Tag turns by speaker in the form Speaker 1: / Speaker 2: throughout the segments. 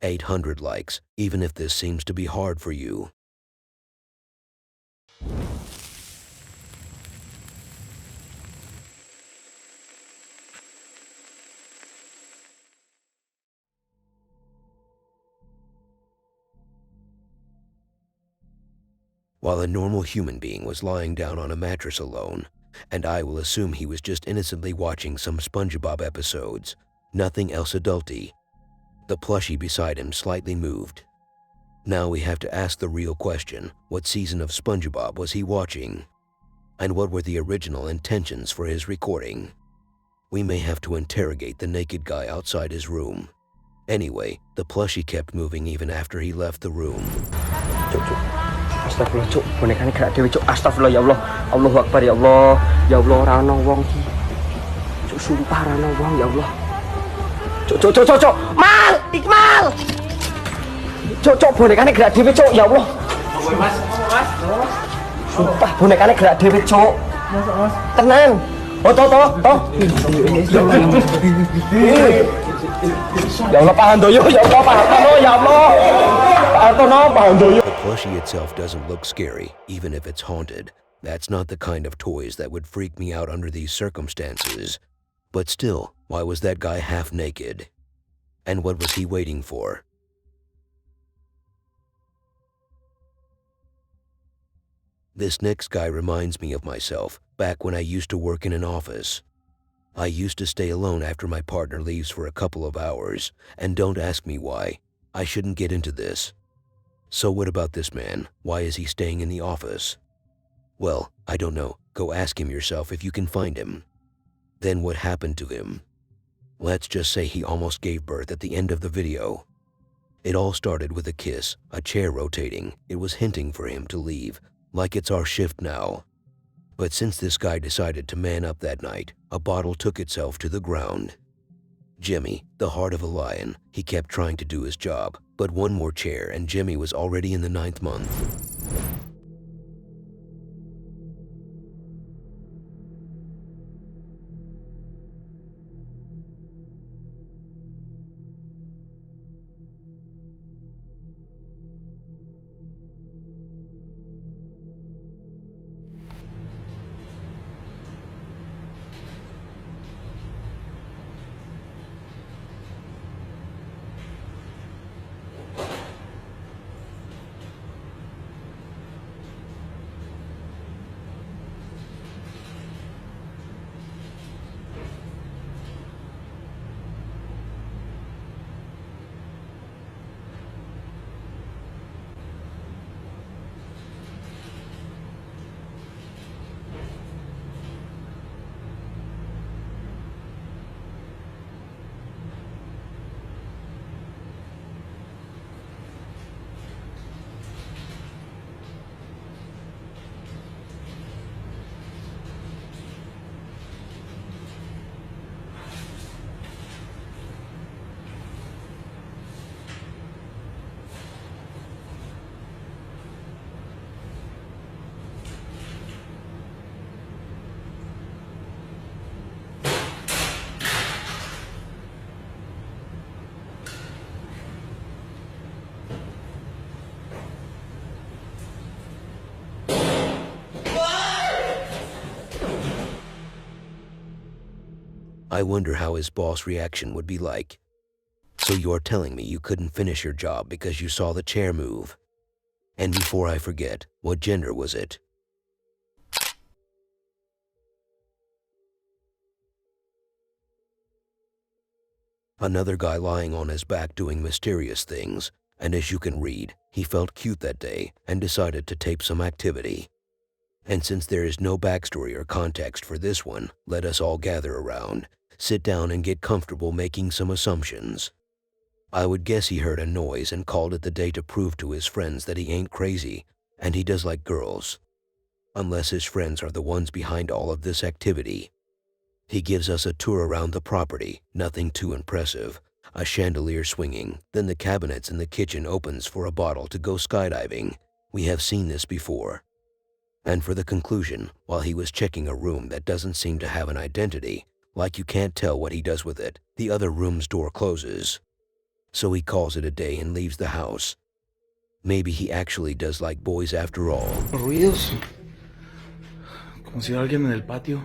Speaker 1: 800 likes, even if this seems to be hard for you. While a normal human being was lying down on a mattress alone, and I will assume he was just innocently watching some SpongeBob episodes, nothing else adulty, the plushie beside him slightly moved. Now we have to ask the real question: what season of SpongeBob was he watching? And what were the original intentions for his recording? We may have to interrogate the naked guy outside his room. Anyway, the plushie kept moving even after he left the room.
Speaker 2: Astagfirullah, Cuk. Bonekanya gerak dewe, Cuk. Astagfirullah, ya Allah. Allahu Akbar, ya Allah. Ya Allah, ora ana wong iki. Cuk, sumpah ora ana wong, ya Allah. Cuk. Mal! Iqmal! Cuk, bonekanya gerak dewe, Cuk. Ya Allah. Mas. Sumpah bonekanya gerak dewe, Cuk. Mas. Tenan. Oh, toh. Ya Allah, Pak Handoyo, ya Allah, Pak Hartono, ya Allah. Pak Hartono, Pak Handoyo.
Speaker 1: The plushie itself doesn't look scary, even if it's haunted. That's not the kind of toys that would freak me out under these circumstances. But still, why was that guy half naked? And what was he waiting for? This next guy reminds me of myself, back when I used to work in an office. I used to stay alone after my partner leaves for a couple of hours, and don't ask me why. I shouldn't get into this. So what about this man? Why is he staying in the office? Well, I don't know. Go ask him yourself if you can find him. Then what happened to him? Let's just say he almost gave birth at the end of the video. It all started with a kiss, a chair rotating. It was hinting for him to leave, like it's our shift now. But since this guy decided to man up that night, a bottle took itself to the ground. Jimmy, the heart of a lion, he kept trying to do his job, but one more chair and Jimmy was already in the 9th month. I wonder how his boss' reaction would be like. So you're telling me you couldn't finish your job because you saw the chair move? And before I forget, what gender was it? Another guy lying on his back doing mysterious things, and as you can read, he felt cute that day and decided to tape some activity. And since there is no backstory or context for this one, let us all gather around, sit down and get comfortable making some assumptions. I would guess he heard a noise and called it the day to prove to his friends that he ain't crazy, and he does like girls. Unless his friends are the ones behind all of this activity. He gives us a tour around the property, nothing too impressive. A chandelier swinging, then the cabinets in the kitchen opens for a bottle to go skydiving. We have seen this before. And for the conclusion, while he was checking a room that doesn't seem to have an identity, like you can't tell what he does with it, the other room's door closes. So he calls it a day and leaves the house. Maybe he actually does like boys after all.
Speaker 3: Ruidos. Como si alguien en el patio.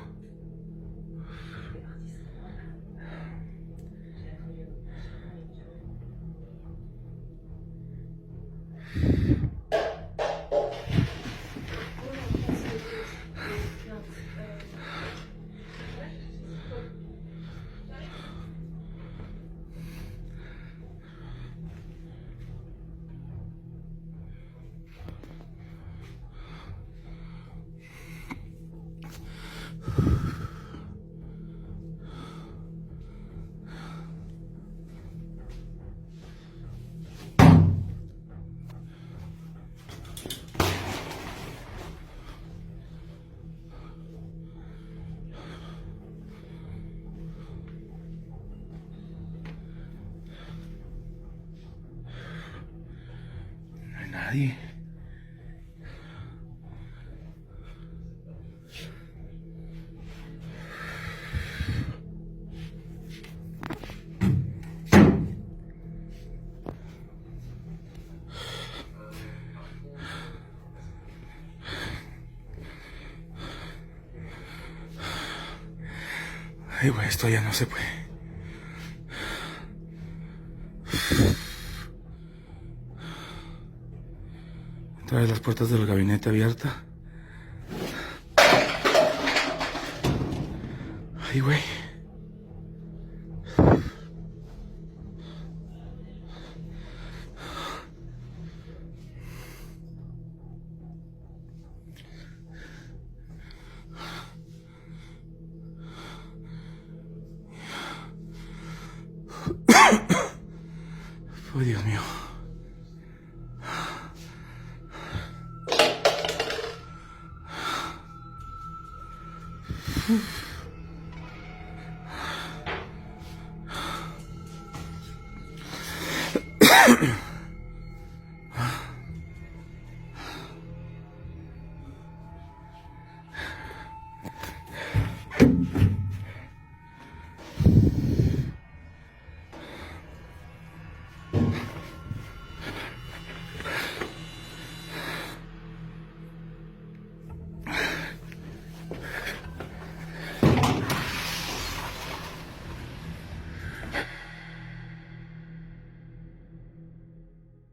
Speaker 3: Nadie. Ay, güey, esto ya no se puede. Trae las puertas del gabinete abiertas. Ay, güey. Oh, Dios mío.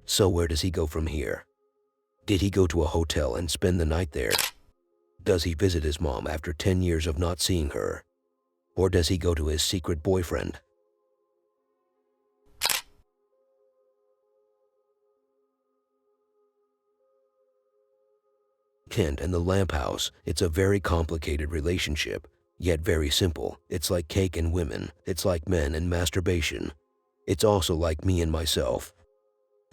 Speaker 1: So where does he go from here? Did he go to a hotel and spend the night there? Does he visit his mom after 10 years of not seeing her? Or does he go to his secret boyfriend? Kent and the lamp house, it's a very complicated relationship, yet very simple. It's like cake and women. It's like men and masturbation. It's also like me and myself.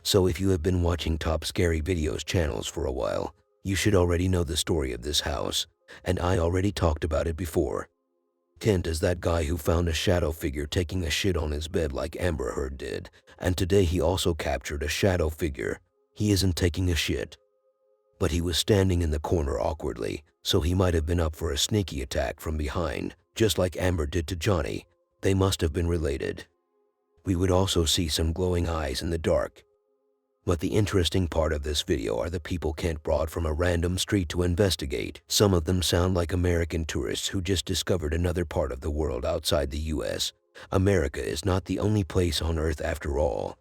Speaker 1: So if you have been watching Top Scary Videos channels for a while, you should already know the story of this house, and I already talked about it before. Kent is that guy who found a shadow figure taking a shit on his bed like Amber Heard did, and today he also captured a shadow figure. He isn't taking a shit, but he was standing in the corner awkwardly, so he might have been up for a sneaky attack from behind, just like Amber did to Johnny. They must have been related. We would also see some glowing eyes in the dark. But the interesting part of this video are the people Kent brought from a random street to investigate. Some of them sound like American tourists who just discovered another part of the world outside the US. America is not the only place on Earth after all.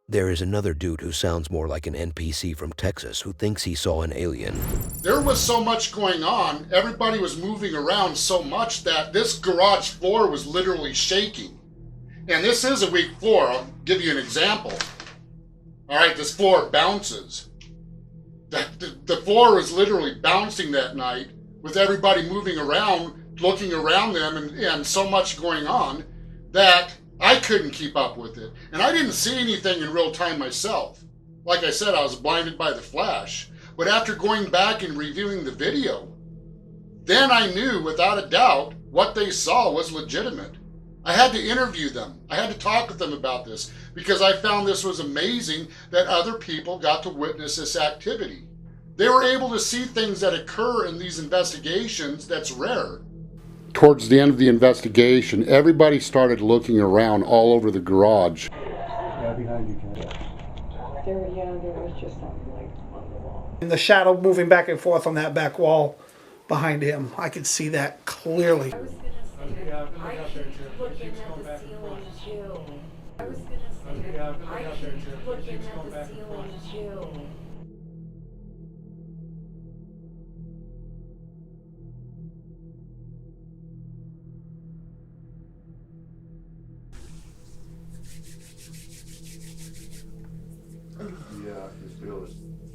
Speaker 1: There is another dude who sounds more like an NPC from Texas who thinks he saw an alien.
Speaker 4: There was so much going on, everybody was moving around so much that this garage floor was literally shaking. And this is a weak floor. I'll give you an example. All right, this floor bounces. The floor was literally bouncing that night with everybody moving around, looking around them, and so much going on that I couldn't keep up with it. And I didn't see anything in real time myself. Like I said, I was blinded by the flash. But after going back and reviewing the video, then I knew without a doubt what they saw was legitimate. I had to interview them. I had to talk with them about this because I found this was amazing that other people got to witness this activity. They were able to see things that occur in these investigations that's rare. Towards the end of the investigation, everybody started looking around all over the garage.
Speaker 2: Yeah, behind you, Ken. There was just something like on the wall.
Speaker 5: And the shadow moving back and forth on that back wall behind him. I could see that clearly.
Speaker 6: I was gonna say, I keep looking at the ceiling too. I was gonna say, I keep looking at the ceiling too.
Speaker 3: Yeah, I can feel it.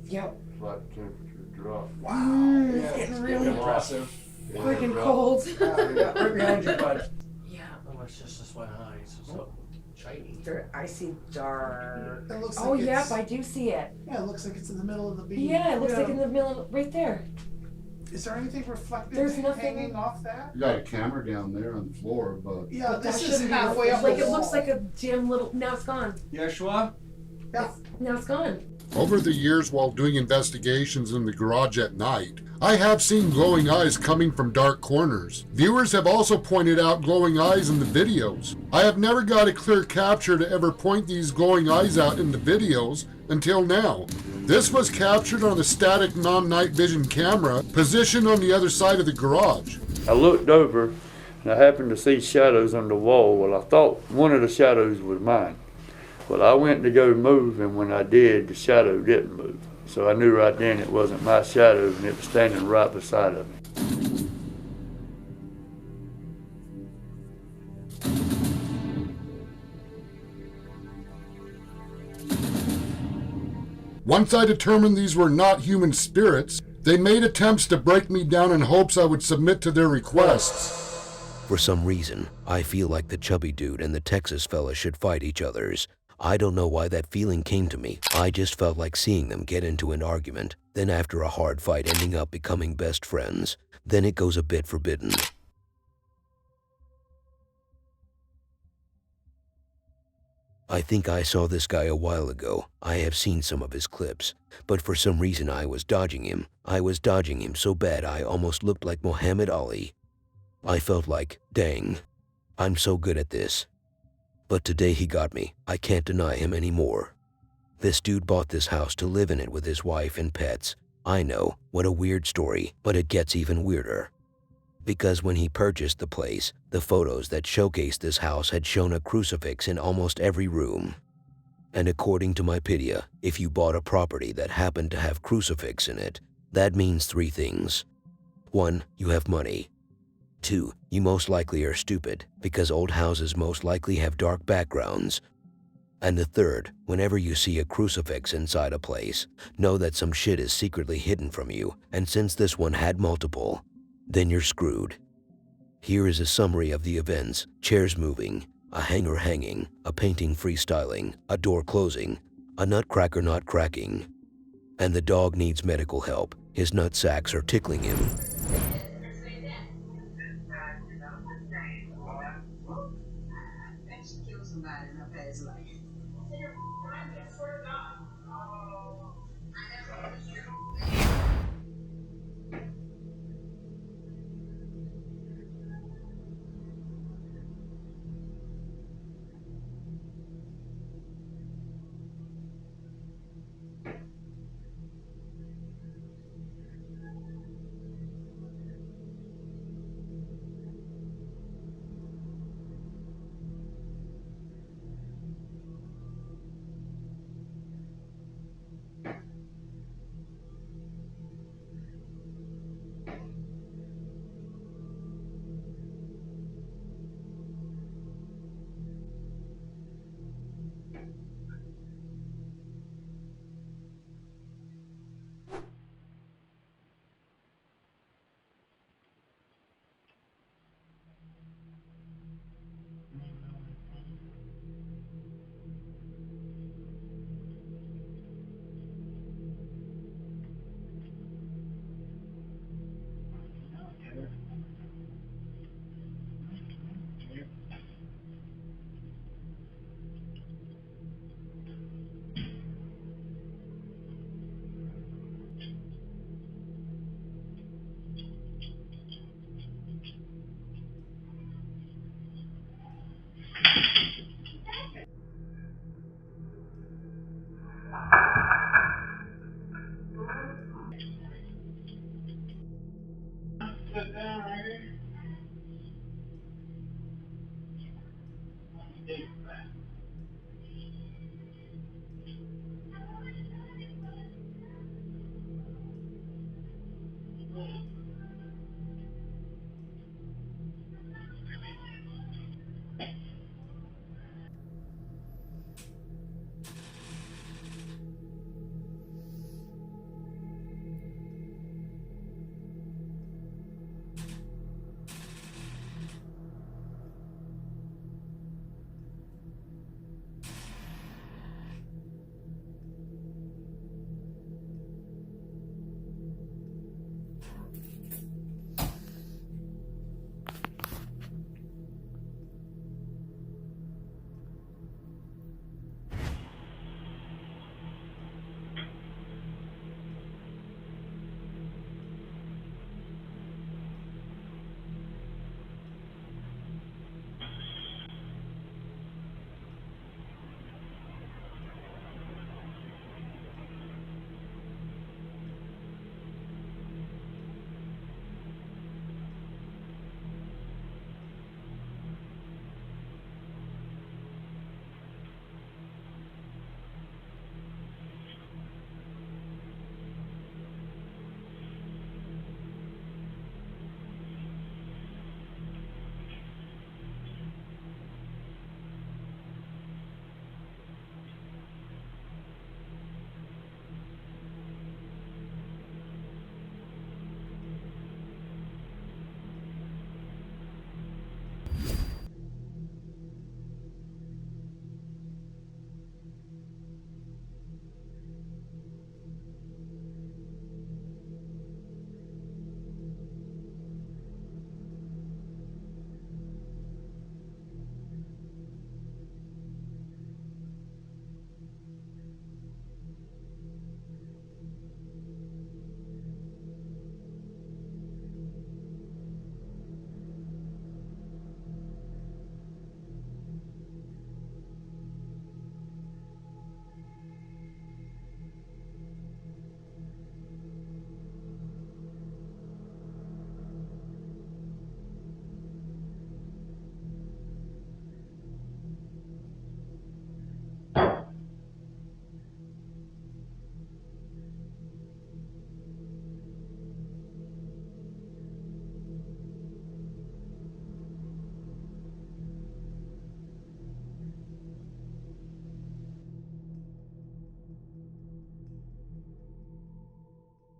Speaker 6: Yep.
Speaker 3: Flat temperature drop.
Speaker 5: Wow.
Speaker 6: It's getting really
Speaker 3: Impressive.
Speaker 6: freaking cold.
Speaker 2: Right behind you, bud.
Speaker 6: Yeah.
Speaker 2: Oh, it's just this one high. It's so shiny.
Speaker 6: I see dark.
Speaker 5: It looks
Speaker 6: Oh,
Speaker 5: like
Speaker 6: yep,
Speaker 5: it's,
Speaker 6: I do see it.
Speaker 5: yeah, it looks like it's in the middle of the beam.
Speaker 6: Yeah, it looks like in the middle, right there.
Speaker 5: Is there anything reflective
Speaker 6: There's nothing-
Speaker 5: hanging off that?
Speaker 4: You got a camera down there on the floor, but
Speaker 5: Yeah,
Speaker 6: But
Speaker 5: this
Speaker 6: that
Speaker 5: is
Speaker 6: shouldn't be
Speaker 5: halfway up
Speaker 6: like
Speaker 5: the
Speaker 6: it looks
Speaker 5: wall.
Speaker 6: like a dim little. Now it's gone.
Speaker 2: Yeshua?
Speaker 5: Yeah.
Speaker 6: Now it's gone.
Speaker 4: over the years while doing investigations in the garage at night, I have seen glowing eyes coming from dark corners. Viewers have also pointed out glowing eyes in the videos. I have never got a clear capture to ever point these glowing eyes out in the videos until now. This was captured on a static non-night vision camera positioned on the other side of the garage.
Speaker 7: I looked over and I happened to see shadows on the wall. Well, I thought one of the shadows was mine. Well, I went to go move, and when I did, the shadow didn't move. So I knew right then it wasn't my shadow, and it was standing right beside of me.
Speaker 4: Once I determined these were not human spirits, they made attempts to break me down in hopes I would submit to their requests.
Speaker 1: For some reason, I feel like the chubby dude and the Texas fella should fight each other's. I don't know why that feeling came to me. I just felt like seeing them get into an argument, then after a hard fight ending up becoming best friends. Then it goes a bit forbidden. I think I saw this guy a while ago. I have seen some of his clips, but for some reason I was dodging him. I was dodging him so bad I almost looked like Muhammad Ali. I felt like, dang, I'm so good at this. But today he got me. I can't deny him anymore. This dude bought this house to live in it with his wife and pets. I know, what a weird story, but it gets even weirder. Because when he purchased the place, the photos that showcased this house had shown a crucifix in almost every room. And according to Mypedia, if you bought a property that happened to have crucifix in it, that means 3 things. 1, you have money. 2, you most likely are stupid, because old houses most likely have dark backgrounds. And the third, whenever you see a crucifix inside a place, know that some shit is secretly hidden from you, and since this one had multiple, then you're screwed. Here is a summary of the events: chairs moving, a hanger hanging, a painting freestyling, a door closing, a nutcracker not cracking, and the dog needs medical help. His nutsacks are tickling him.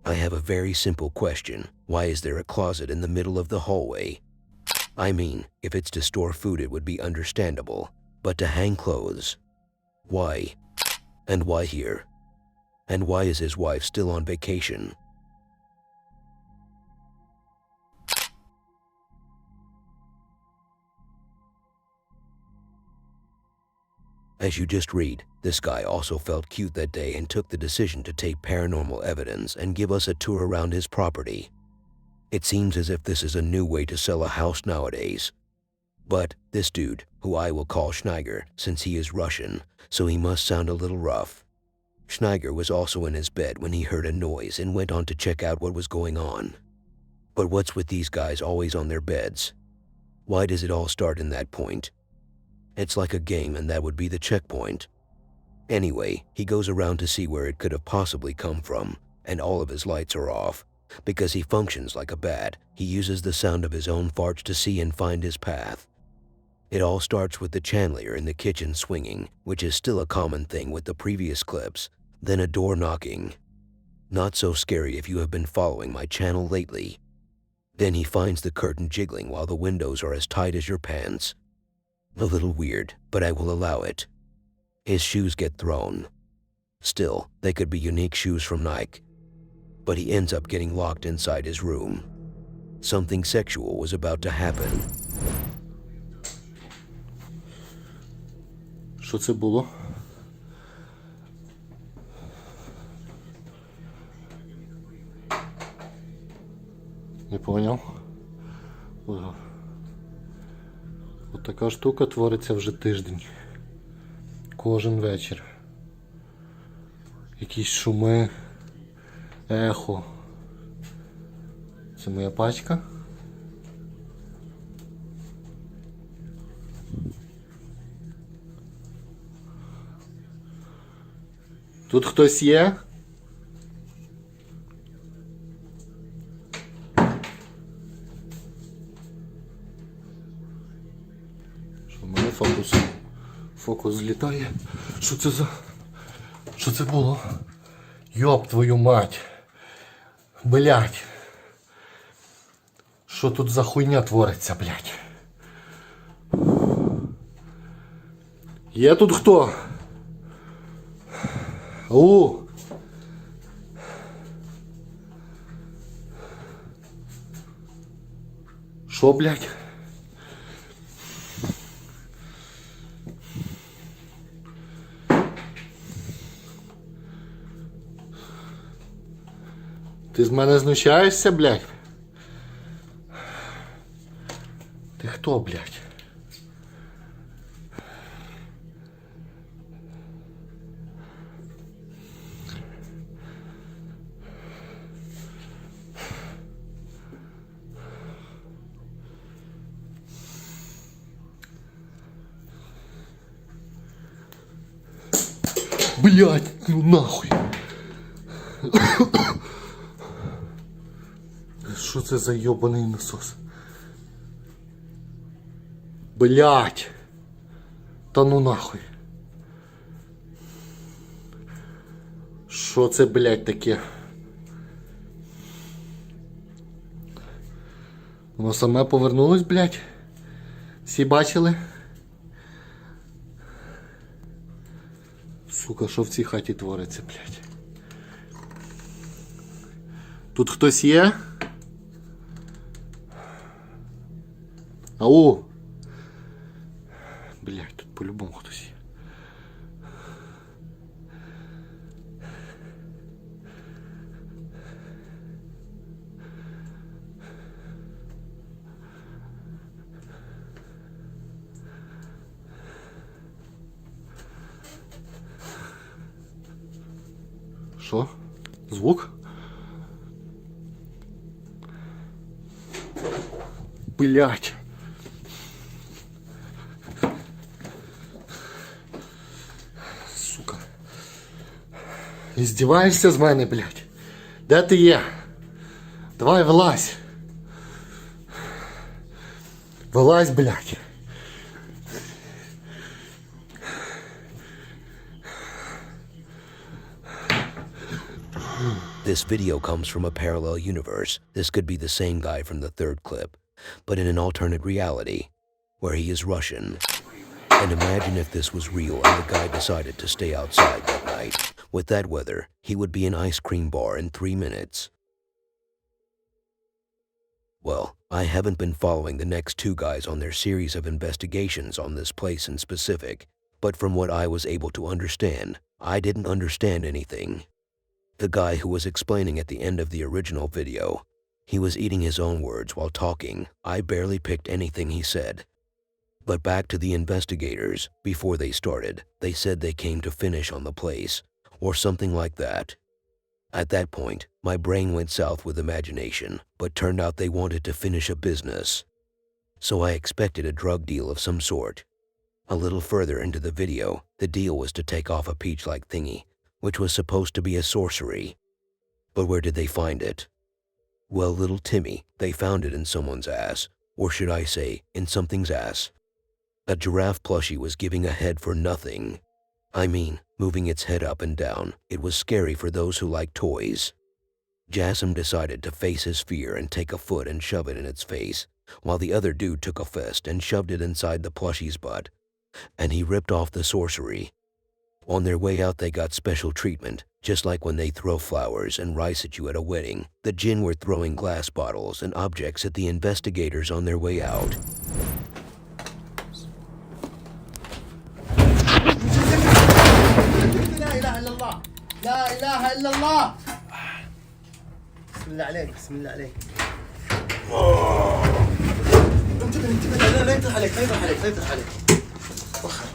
Speaker 1: I have a very simple question. Why is there a closet in the middle of the hallway? I mean, if it's to store food it would be understandable, but to hang clothes? Why? And why here? And why is his wife still on vacation? As you just read, this guy also felt cute that day and took the decision to take paranormal evidence and give us a tour around his property. It seems as if this is a new way to sell a house nowadays. But this dude, who I will call Schneiger since he is Russian, so he must sound a little rough. Schneiger was also in his bed when he heard a noise and went on to check out what was going on. But what's with these guys always on their beds? Why does it all start in that point? It's like a game and that would be the checkpoint. Anyway, he goes around to see where it could have possibly come from, and all of his lights are off. Because he functions like a bat, he uses the sound of his own farts to see and find his path. It all starts with the chandelier in the kitchen swinging, which is still a common thing with the previous clips, then a door knocking. Not so scary if you have been following my channel lately. Then he finds the curtain jiggling while the windows are as tight as your pants. A little weird, but I will allow it. His shoes get thrown. Still, they could be unique shoes from Nike. But he ends up getting locked inside his room. Something sexual was about to happen.
Speaker 8: Що це було? Не поняв? От така штука твориться вже тиждень. Кожен вечір. Якісь шуми, ехо. Це моя пачка. Тут хтось є? Що в мене фокус злітає? Що це за... Що це було? Йоп твою мать! Блять! Що тут за хуйня твориться, блять? Є тут хто? Ау! Шо, блядь? Ти з мене знущаєшся, блядь? Ти хто, блядь? Блядь, ну нахуй. Що це за йобаний насос? Блядь. Та ну нахуй. Що це, блядь, таке? Воно саме повернулось, блядь? Всі бачили? Сука, що в цій хаті твориться, блядь? Тут хтось є? Ау! Блядь, тут по-любому хтось є. Що? Звук? Блять. Сука. Издеваешься з мене, блять? Де ти є? Давай вилазь. Вилазь, блять.
Speaker 1: This video comes from a parallel universe. This could be the same guy from the third clip, but in an alternate reality, where he is Russian. And imagine if this was real and the guy decided to stay outside that night. With that weather, he would be in an ice cream bar in 3 minutes. Well, I haven't been following the next two guys on their series of investigations on this place in specific, but from what I was able to understand, I didn't understand anything. The guy who was explaining at the end of the original video, he was eating his own words while talking. I barely picked anything he said. But back to the investigators, before they started, they said they came to finish on the place, or something like that. At that point, my brain went south with imagination, but turned out they wanted to finish a business. So I expected a drug deal of some sort. A little further into the video, the deal was to take off a peach-like thingy, which was supposed to be a sorcery. But where did they find it? Well, little Timmy, they found it in someone's ass, or should I say, in something's ass. A giraffe plushie was giving a head for nothing. I mean, moving its head up and down. It was scary for those who like toys. Jassim decided to face his fear and take a foot and shove it in its face, while the other dude took a fist and shoved it inside the plushie's butt. And he ripped off the sorcery. On their way out, they got special treatment, just like when they throw flowers and rice at you at a wedding. The jinn were throwing glass bottles and objects at the investigators on their way out.
Speaker 8: لا إله إلا الله بسم الله عليك بسم الله عليك انتبه لا يطرح عليك لا يطرح عليك لا يطرح عليك وخر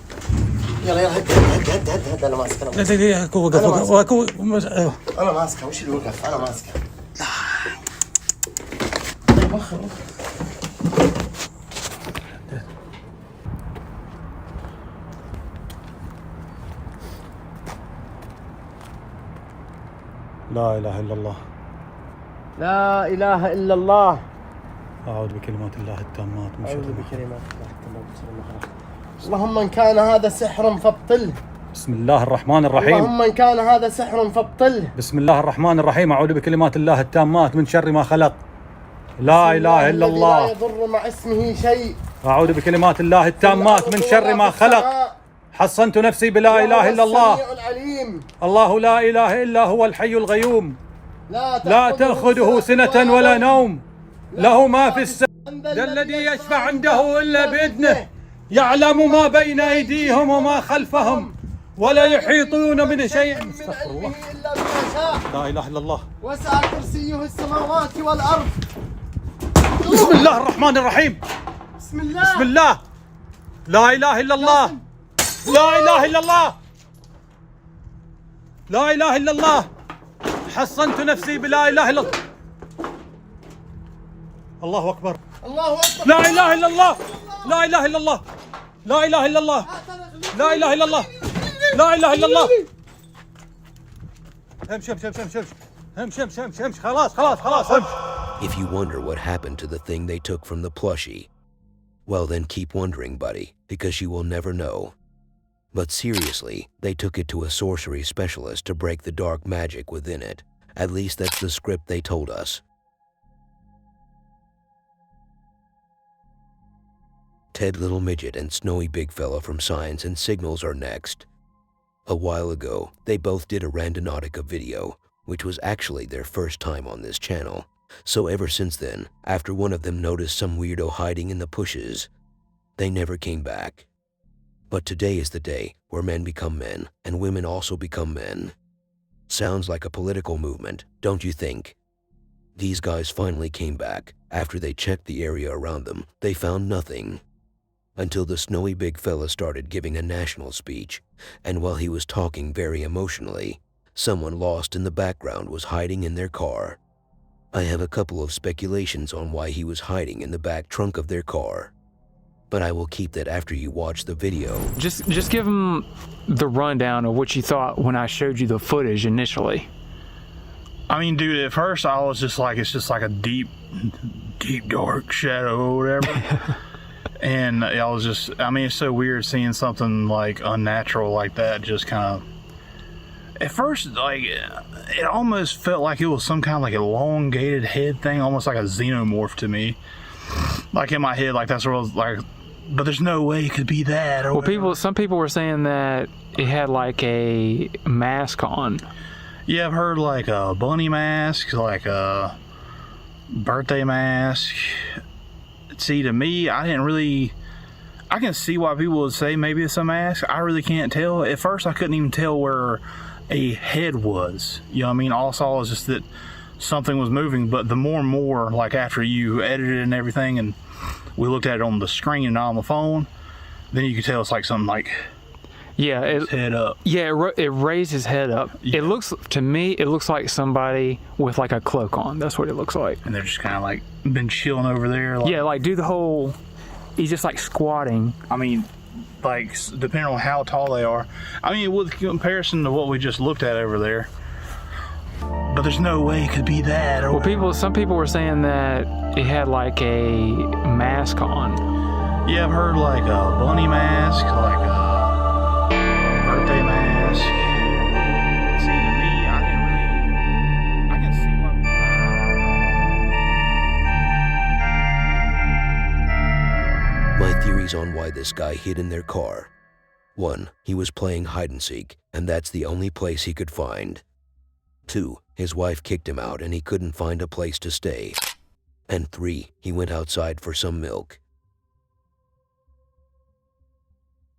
Speaker 8: يلا هد انا ماسك انا ماسكه وش اللي وقف انا ماسكه لا وخر
Speaker 9: لا إله إلا الله
Speaker 8: لا إله إلا الله
Speaker 9: أعوذ بكلمات الله التامات من شر
Speaker 8: أعوذ
Speaker 9: ما
Speaker 8: بكلمات الله التامات من شر ما خلق اللهم إن كان هذا سحر فابطله
Speaker 9: بسم الله الرحمن الرحيم
Speaker 8: اللهم إن كان هذا سحر فابطله
Speaker 9: بسم الله الرحمن الرحيم أعوذ بكلمات الله التامات من شر ما خلق لا إله إلا الله
Speaker 8: لا يضر مع اسمه شيء
Speaker 9: أعوذ بكلمات الله التامات من شر ما خلق حصنت نفسي بلا إله إلا الله الله لا إله إلا هو الحي القيوم لا تأخذه سنة ولا نوم له ما في السماء الذي يشفع عنده إلا بإذنه يعلم ما بين أيديهم وما خلفهم ولا يحيطون من شيء استغفر الله
Speaker 8: إلا بما شاء
Speaker 9: لا إله إلا الله
Speaker 8: وسع كرسيه السماوات والأرض
Speaker 9: بسم الله الرحمن الرحيم
Speaker 8: بسم الله
Speaker 9: بسم الله لا إله إلا الله لا إله إلا الله لا إله إلا الله حصنت نفسي بلا إله إلا الله الله أكبر
Speaker 8: الله أكبر
Speaker 9: لا إله إلا الله لا إله إلا الله لا إله إلا الله لا إله إلا الله لا إله إلا الله همش خلاص
Speaker 1: If you wonder what happened to the thing they took from the plushie, well then keep wondering, buddy, because you will never know. But seriously, they took it to a sorcery specialist to break the dark magic within it. At least that's the script they told us. Ted Little Midget and Snowy Big Fella from Science and Signals are next. A while ago, they both did a Randonautica video, which was actually their first time on this channel. So ever since then, after one of them noticed some weirdo hiding in the bushes, they never came back. But today is the day where men become men and women also become men. Sounds like a political movement, don't you think? These guys finally came back. After they checked the area around them, they found nothing. Until the Snowy Big Fella started giving a national speech, and while he was talking very emotionally, someone lost in the background was hiding in their car. I have a couple of speculations on why he was hiding in the back trunk of their car. But I will keep that after you watch the video.
Speaker 10: Just give him the rundown of what you thought when I showed you the footage initially.
Speaker 3: I mean, dude, at first I was just like, it's just like a deep dark shadow or whatever. And I was just, I mean, it's so weird seeing something like unnatural like that just kind of, At first, like, it almost felt like it was some kind of like elongated head thing, almost like a xenomorph to me. Like in my head, like that's what I was like. But there's no way it could be that. Or
Speaker 10: well, some people were saying that it had like a mask on.
Speaker 3: Yeah, I've heard like a bunny mask, like a birthday mask. See, to me, I can see why people would say maybe it's a mask. I really can't tell. At first, I couldn't even tell where a head was. You know what I mean? All I saw was just that something was moving. But the more and more, like after you edited it and everything, and we looked at it on the screen and not on the phone, then you could tell it's like something like,
Speaker 10: yeah,
Speaker 3: his head up.
Speaker 10: Yeah, it raised his head up.
Speaker 3: Yeah.
Speaker 10: It looks, to me, it looks like somebody with like a cloak on. That's what it looks like.
Speaker 3: And they're just kind of like been chilling over there. Like,
Speaker 10: yeah, like do the whole, he's just like squatting.
Speaker 3: I mean, like depending on how tall they are. I mean, with comparison to what we just looked at over there. But there's no way it could be that. Or
Speaker 10: well, some people were saying that it had like a mask on.
Speaker 3: Yeah, I've heard like a bunny mask, like a birthday mask. See, to me, I can see
Speaker 1: My theories on why this guy hid in their car. 1. He was playing hide and seek, and that's the only place he could find. 2. His wife kicked him out and he couldn't find a place to stay. And 3. He went outside for some milk.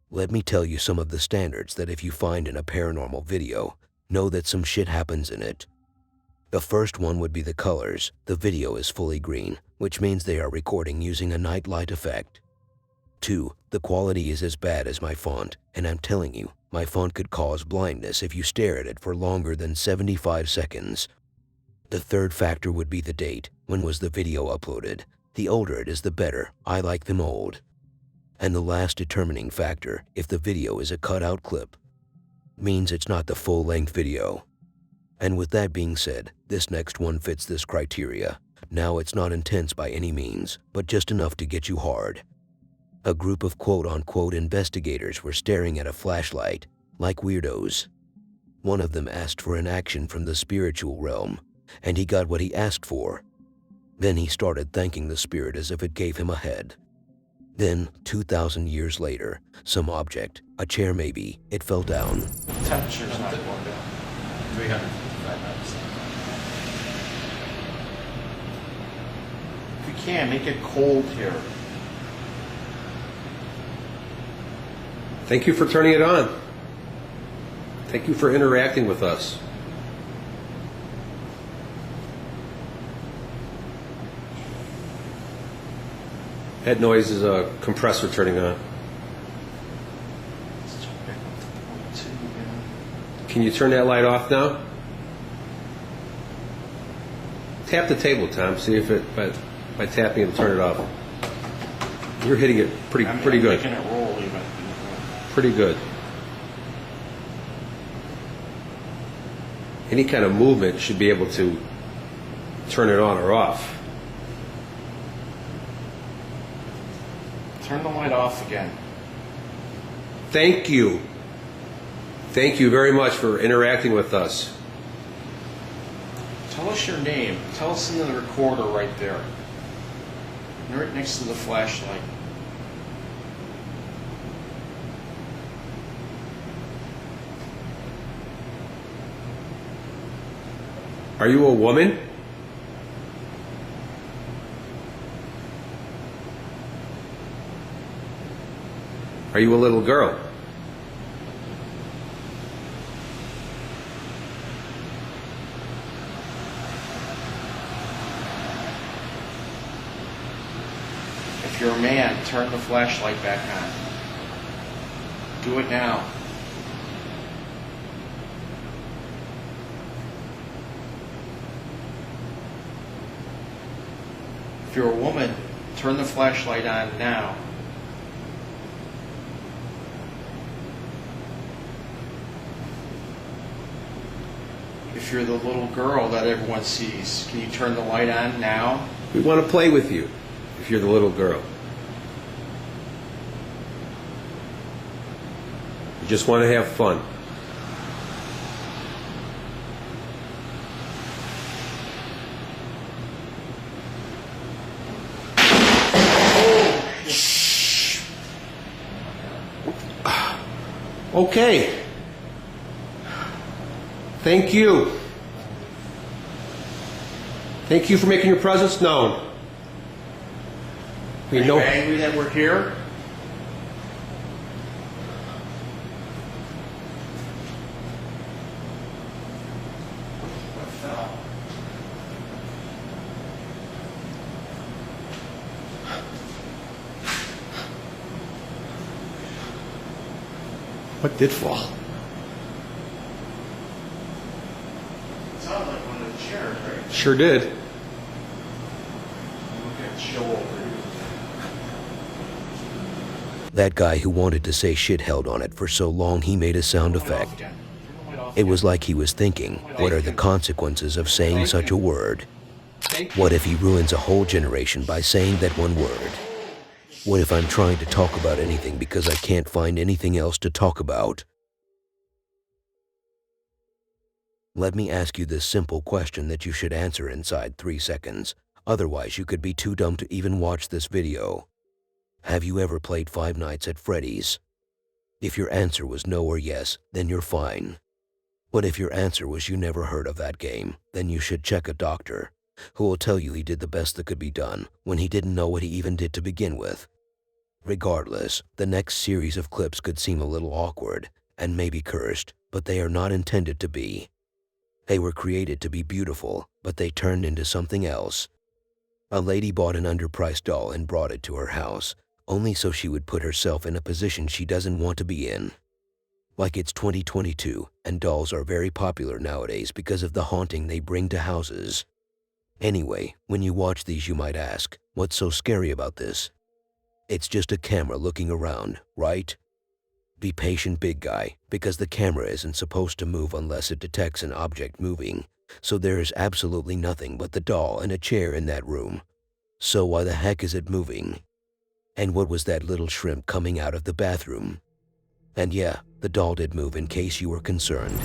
Speaker 1: Let me tell you some of the standards that if you find in a paranormal video, know that some shit happens in it. The first one would be the colors. The video is fully green, which means they are recording using a night light effect. 2. The quality is as bad as my font, and I'm telling you, my font could cause blindness if you stare at it for longer than 75 seconds. The third factor would be the date. When was the video uploaded? The older it is, the better. I like them old. And the last determining factor, if the video is a cutout clip, means it's not the full-length video. And with that being said, this next one fits this criteria. Now it's not intense by any means, but just enough to get you hard. A group of quote-unquote investigators were staring at a flashlight, like weirdos. One of them asked for an action from the spiritual realm, and he got what he asked for. Then he started thanking the spirit as if it gave him a head. Then, 2,000 years later, some object, a chair maybe, it fell down.
Speaker 8: Temperature's not going down. 355 minutes. If you can, make it cold here.
Speaker 11: Thank you for turning it on. Thank you for interacting with us. That noise is a compressor turning on. Can you turn that light off now? Tap the table, Tom. See if it, by tapping it'll turn it off. You're hitting it pretty good.
Speaker 8: Making it roll even.
Speaker 11: Pretty good. Any kind of movement should be able to turn it on or off.
Speaker 8: Turn the light off again.
Speaker 11: Thank you. Thank you very much for interacting with us.
Speaker 8: Tell us your name. Tell us into the recorder right there. Right next to the flashlight.
Speaker 11: Are you a woman? Are you a little girl?
Speaker 8: If you're a man, turn the flashlight back on. Do it now. If you're a woman, turn the flashlight on now. If you're the little girl that everyone sees, can you turn the light on now?
Speaker 11: We want to play with you, if you're the little girl. We just want to have fun. Okay. Thank you. Thank you for making your presence known.
Speaker 12: Are you angry that we're here?
Speaker 11: What did fall?
Speaker 12: It sounded like one of the chairs, right?
Speaker 11: Sure did.
Speaker 12: Look at Joe over here.
Speaker 1: That guy who wanted to say shit held on it for so long he made a sound effect. It was like he was thinking, what are the consequences of saying such a word? What if he ruins a whole generation by saying that one word? What if I'm trying to talk about anything because I can't find anything else to talk about? Let me ask you this simple question that you should answer inside 3 seconds. Otherwise, you could be too dumb to even watch this video. Have you ever played Five Nights at Freddy's? If your answer was no or yes, then you're fine. But if your answer was you never heard of that game, then you should check a doctor, who will tell you he did the best that could be done when he didn't know what he even did to begin with. Regardless, the next series of clips could seem a little awkward and maybe cursed, but they are not intended to be. They were created to be beautiful, but they turned into something else. A lady bought an underpriced doll and brought it to her house, only so she would put herself in a position she doesn't want to be in. Like it's 2022, and dolls are very popular nowadays because of the haunting they bring to houses. Anyway, when you watch these you might ask, what's so scary about this? It's just a camera looking around, right? Be patient, big guy, because the camera isn't supposed to move unless it detects an object moving, so there is absolutely nothing but the doll and a chair in that room. So why the heck is it moving? And what was that little shrimp coming out of the bathroom? And yeah, the doll did move in case you were concerned.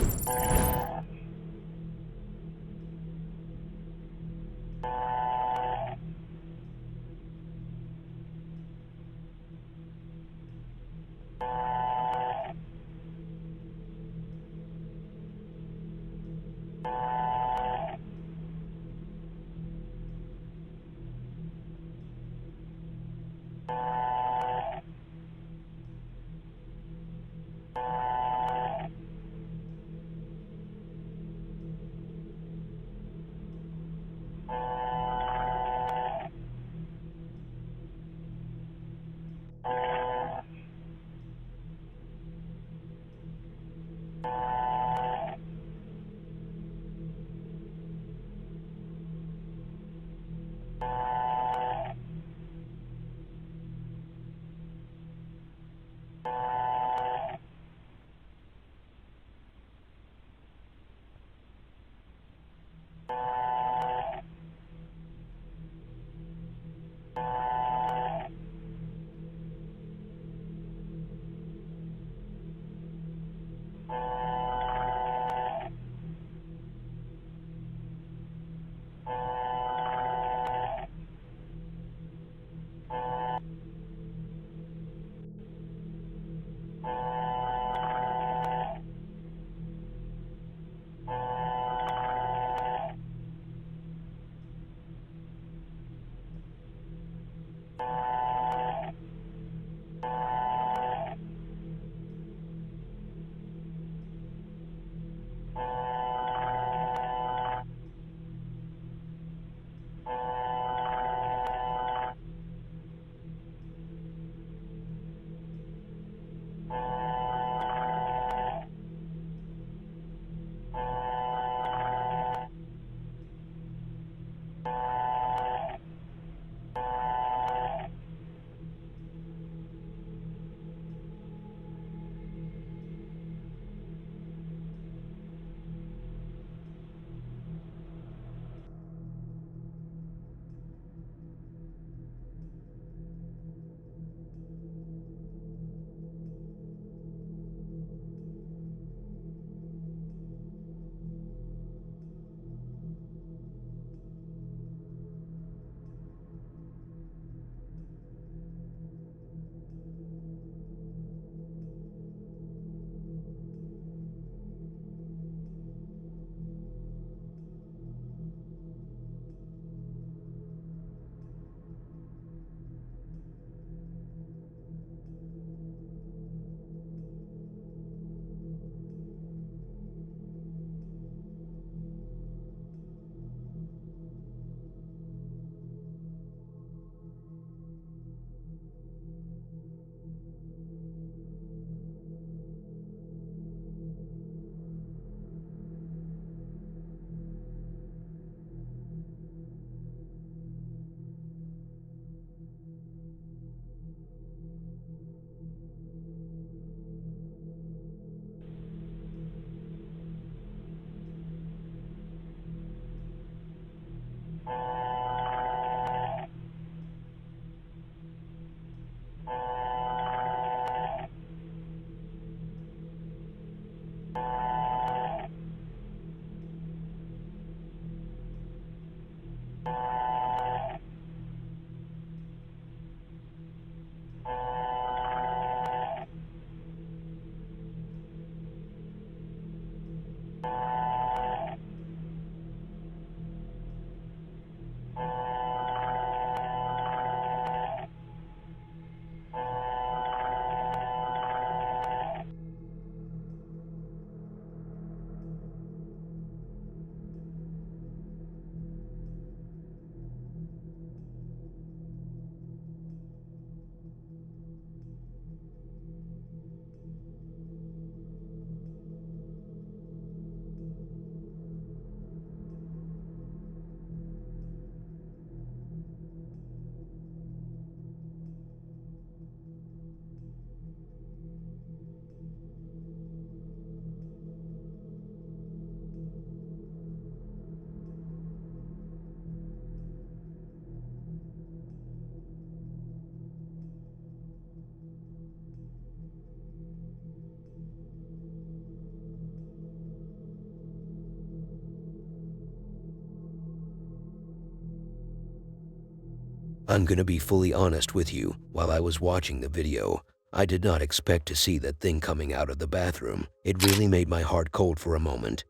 Speaker 1: I'm gonna be fully honest with you. While I was watching the video, I did not expect to see that thing coming out of the bathroom. It really made my heart cold for a moment.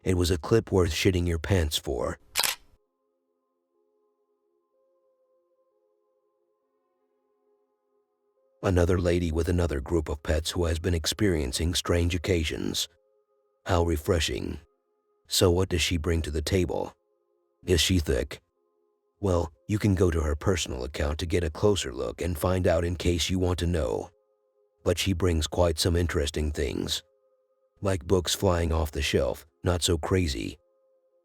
Speaker 1: It was a clip worth shitting your pants for. Another lady with another group of pets who has been experiencing strange occasions. How refreshing. So what does she bring to the table? Is she thick? Well, you can go to her personal account to get a closer look and find out in case you want to know. But she brings quite some interesting things. Like books flying off the shelf, not so crazy.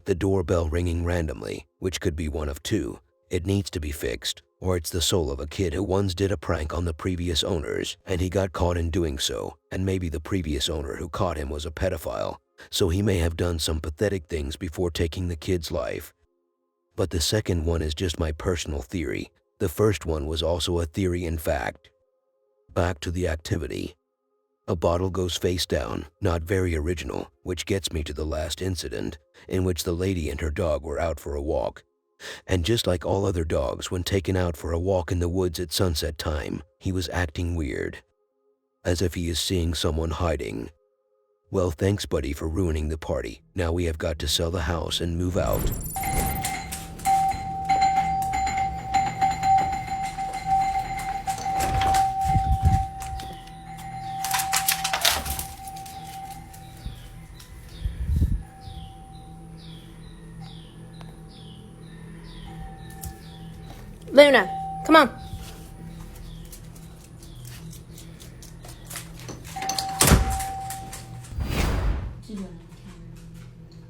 Speaker 1: The doorbell ringing randomly, which could be one of two. It needs to be fixed, or it's the soul of a kid who once did a prank on the previous owners, and he got caught in doing so, and maybe the previous owner who caught him was a pedophile, so he may have done some pathetic things before taking the kid's life. But the second one is just my personal theory. The first one was also a theory in fact. Back to the activity. A bottle goes face down, not very original, which gets me to the last incident, in which the lady and her dog were out for a walk. And just like all other dogs when taken out for a walk in the woods at sunset time, he was acting weird. As if he is seeing someone hiding. Well, thanks buddy for ruining the party. Now we have got to sell the house and move out.
Speaker 13: Luna, come on.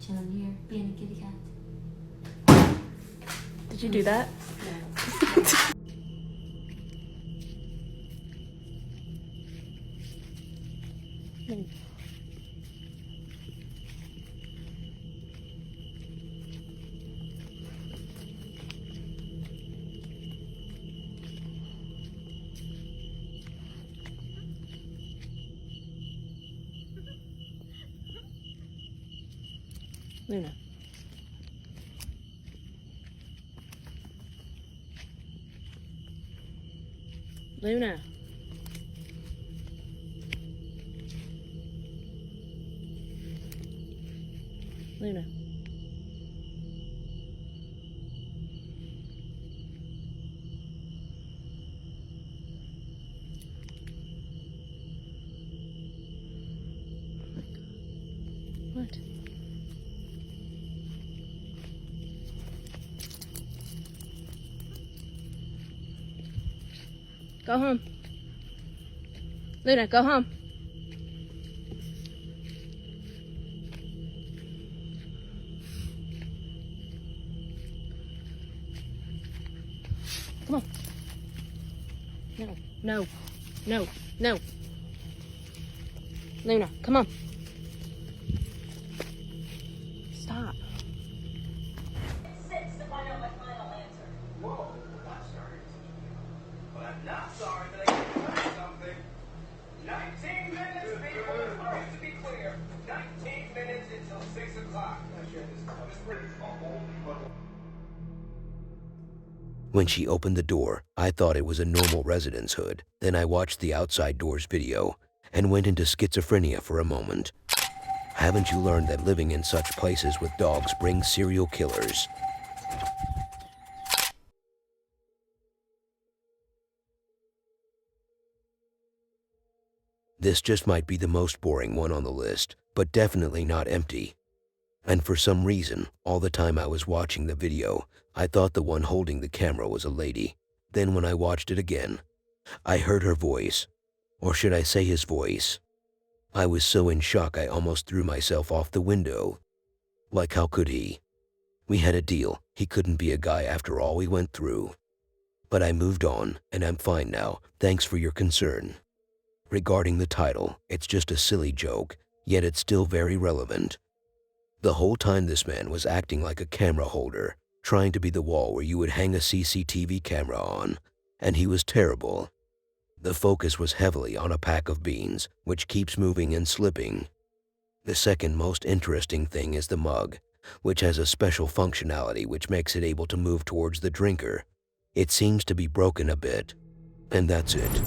Speaker 6: Chilling here, being a kitty cat.
Speaker 13: Did you do that? Luna. Luna. Luna. What? Go home. Luna, go home. Come on. No, no, no, no. Luna, come on. Stop.
Speaker 1: When she opened the door, I thought it was a normal residence hood. Then I watched the outside doors video and went into schizophrenia for a moment. Haven't you learned that living in such places with dogs brings serial killers? This just might be the most boring one on the list, but definitely not empty. And for some reason, all the time I was watching the video, I thought the one holding the camera was a lady. Then when I watched it again, I heard her voice. Or should I say his voice? I was so in shock I almost threw myself off the window. Like, how could he? We had a deal. He couldn't be a guy after all we went through. But I moved on, and I'm fine now. Thanks for your concern. Regarding the title, it's just a silly joke, yet it's still very relevant. The whole time this man was acting like a camera holder, trying to be the wall where you would hang a CCTV camera on, and he was terrible. The focus was heavily on a pack of beans, which keeps moving and slipping. The second most interesting thing is the mug, which has a special functionality which makes it able to move towards the drinker. It seems to be broken a bit, and that's it.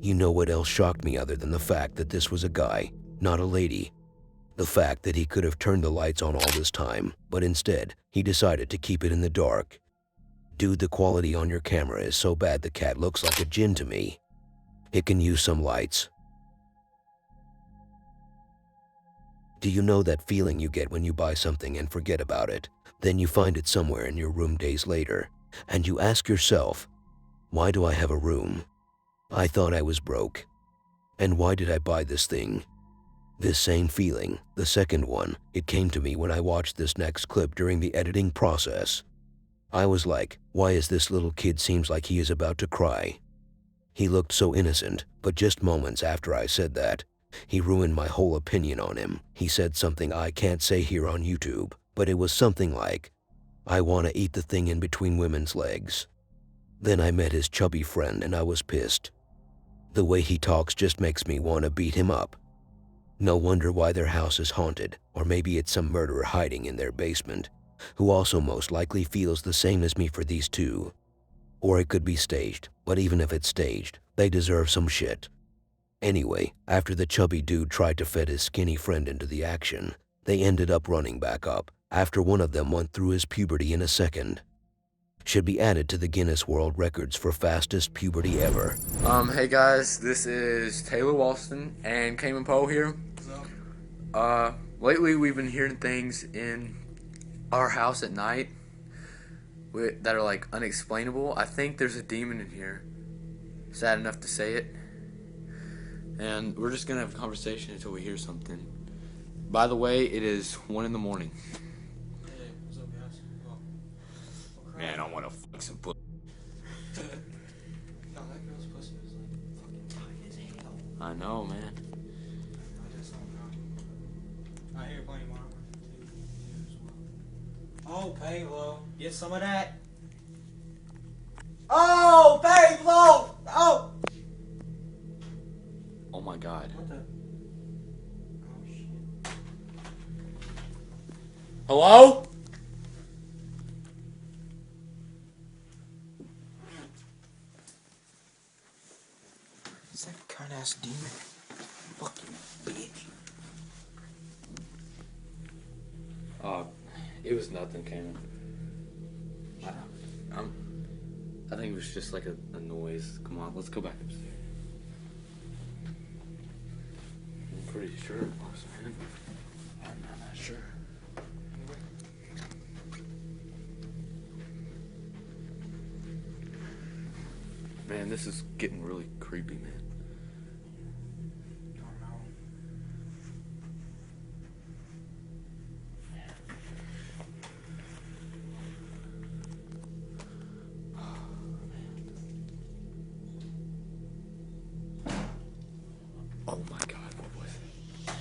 Speaker 1: You know what else shocked me other than the fact that this was a guy, not a lady? The fact that he could have turned the lights on all this time, but instead, he decided to keep it in the dark. Dude, the quality on your camera is so bad the cat looks like a djinn to me. It can use some lights. Do you know that feeling you get when you buy something and forget about it? Then you find it somewhere in your room days later, and you ask yourself, why do I have a room? I thought I was broke. And why did I buy this thing? This same feeling, the second one, it came to me when I watched this next clip during the editing process. I was like, why is this little kid seems like he is about to cry? He looked so innocent, but just moments after I said that, he ruined my whole opinion on him. He said something I can't say here on YouTube, but it was something like, I want to eat the thing in between women's legs. Then I met his chubby friend and I was pissed. The way he talks just makes me want to beat him up. No wonder why their house is haunted, or maybe it's some murderer hiding in their basement, who also most likely feels the same as me for these two. Or it could be staged, but even if it's staged, they deserve some shit. Anyway, after the chubby dude tried to fit his skinny friend into the action, they ended up running back up, after one of them went through his puberty in a second. Should be added to the Guinness World Records for fastest puberty ever.
Speaker 14: Hey guys, this is Taylor Walston and Kaman Poe here. Lately we've been hearing things in our house at night that are like unexplainable. I think there's a demon in here. Sad enough to say it. And we're just gonna have a conversation until we hear something. By the way, it is 1 in the morning.
Speaker 15: Hey, what's up, guys?
Speaker 14: Man, I wanna fuck some pussy.
Speaker 15: No, that girl's pussy was like fucking tight as hell.
Speaker 14: I know, man.
Speaker 15: I just don't know. I hear you playing Modern Warfare 2 as well. Oh, Paylo, get some of that. Oh, Paylo! Oh!
Speaker 14: Oh my god.
Speaker 15: What the? Oh, shit.
Speaker 14: Hello?
Speaker 15: Is that cunt ass demon? Fucking bitch.
Speaker 14: It was nothing, Kaman. I think it was just like a noise. Come on, let's go back upstairs. I'm pretty sure it was, man. I'm not sure. Man, this is getting really creepy, man. Oh my god, what was it?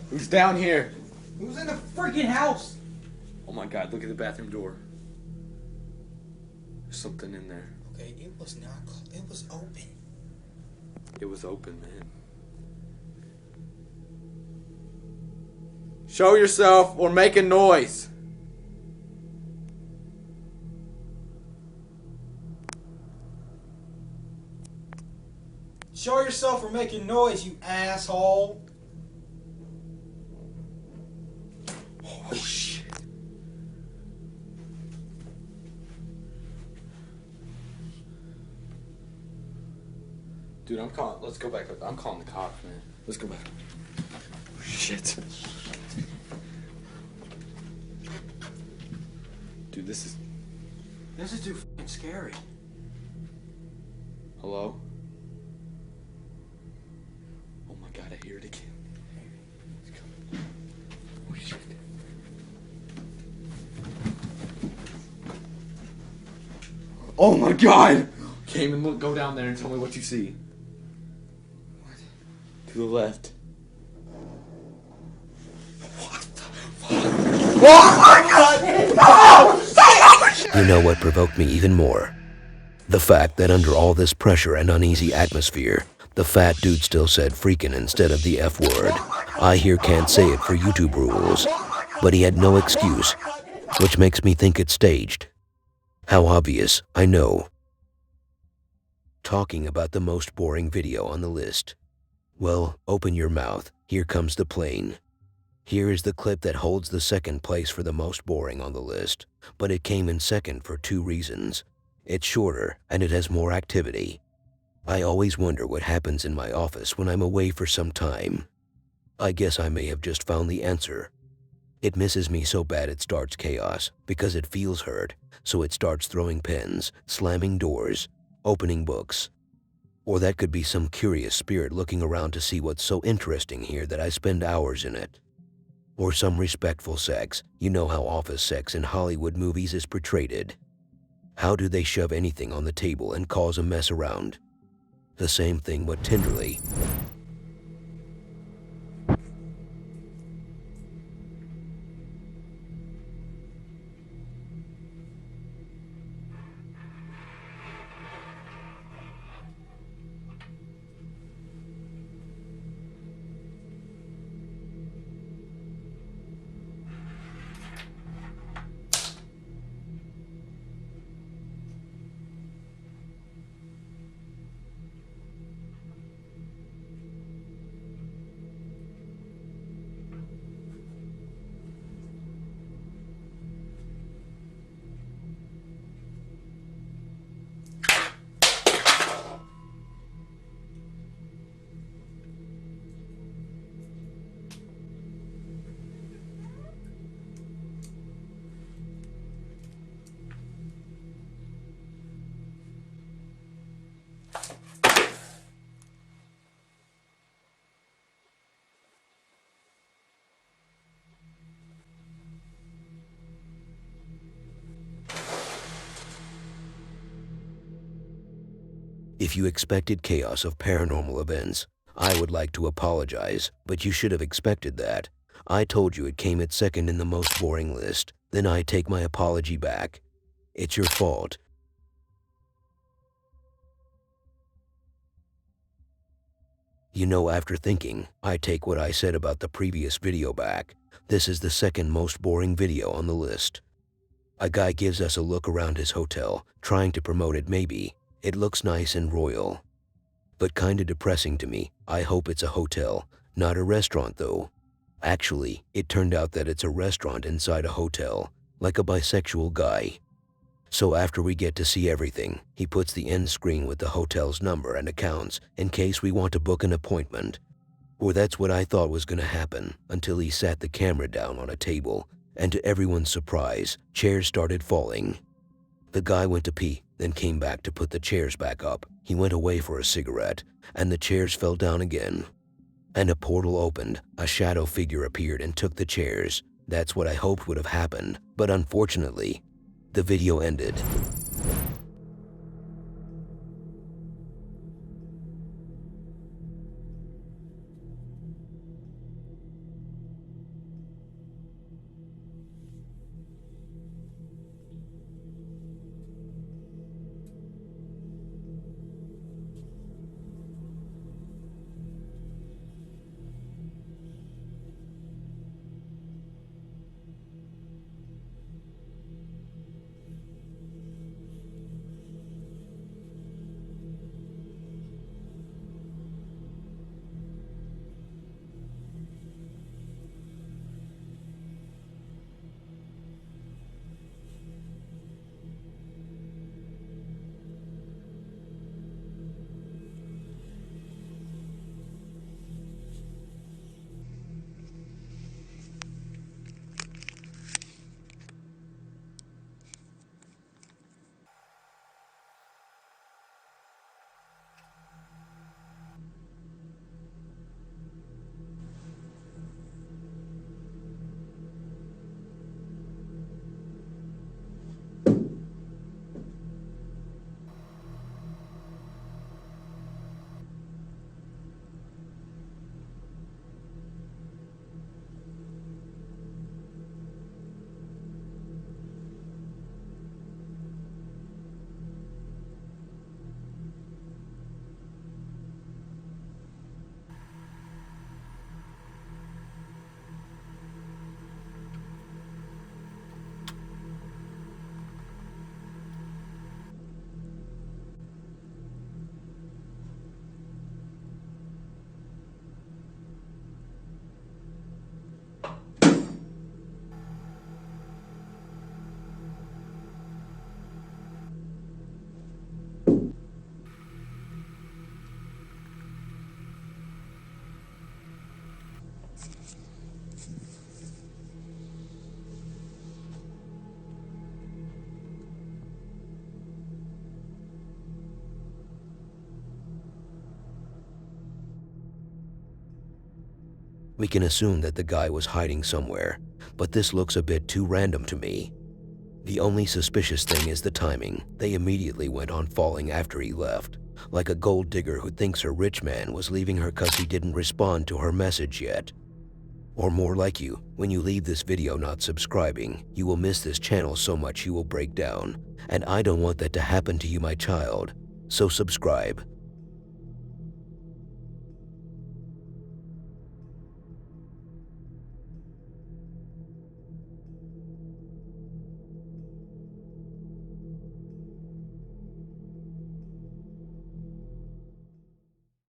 Speaker 14: Who's down here?
Speaker 15: Who's in the freaking house?
Speaker 14: Oh my god, look at the bathroom door. There's something in there.
Speaker 15: Okay, it was not. It was open.
Speaker 14: It was open, man. Show yourself or make a noise.
Speaker 15: Show yourself or making noise, you asshole.
Speaker 14: Oh shit. Dude, I'm calling. Let's go back. I'm calling the cops, man. Let's go back. Oh, shit. Dude, this is
Speaker 15: too fucking scary.
Speaker 14: Hello? Oh my god, I hear it again. It's coming. Oh shit. Oh my god! Cayman, look, go down there and tell me what you see. What? To the left. What the fuck? Oh my god! Oh!
Speaker 1: You know what provoked me even more? The fact that under all this pressure and uneasy atmosphere, the fat dude still said freaking instead of the F word. I here can't say it for YouTube rules, but he had no excuse. which makes me think it's staged. How obvious, I know. Talking about the most boring video on the list. Well, open your mouth, here comes the plane. Here is the clip that holds the second place for the most boring on the list, but it came in second for 2 reasons. It's shorter and it has more activity. I always wonder what happens in my office when I'm away for some time. I guess I may have just found the answer. It misses me so bad it starts chaos because it feels hurt, so it starts throwing pens, slamming doors, opening books. Or that could be some curious spirit looking around to see what's so interesting here that I spend hours in it. Or some respectful sex. You know how office sex in Hollywood movies is portrayed. How do they shove anything on the table and cause a mess around? The same thing but tenderly. If you expected chaos of paranormal events, I would like to apologize, but you should have expected that. I told you it came at second in the most boring list, then I take my apology back. It's your fault. You know, after thinking, I take what I said about the previous video back. This is the second most boring video on the list. A guy gives us a look around his hotel, trying to promote it maybe. It looks nice and royal, but kinda depressing to me. I hope it's a hotel, not a restaurant though. Actually, it turned out that it's a restaurant inside a hotel, like a bisexual guy. So after we get to see everything, he puts the end screen with the hotel's number and accounts in case we want to book an appointment. Or that's what I thought was gonna happen until he sat the camera down on a table, and to everyone's surprise, chairs started falling. The guy went to pee, then came back to put the chairs back up. He went away for a cigarette, and the chairs fell down again. And a portal opened, a shadow figure appeared and took the chairs. That's what I hoped would have happened, but unfortunately, the video ended. We can assume that the guy was hiding somewhere, but this looks a bit too random to me. The only suspicious thing is the timing. They immediately went on falling after he left, like a gold digger who thinks her rich man was leaving her cause he didn't respond to her message yet. Or more like you, when you leave this video not subscribing, you will miss this channel so much you will break down. And I don't want that to happen to you, my child. So subscribe.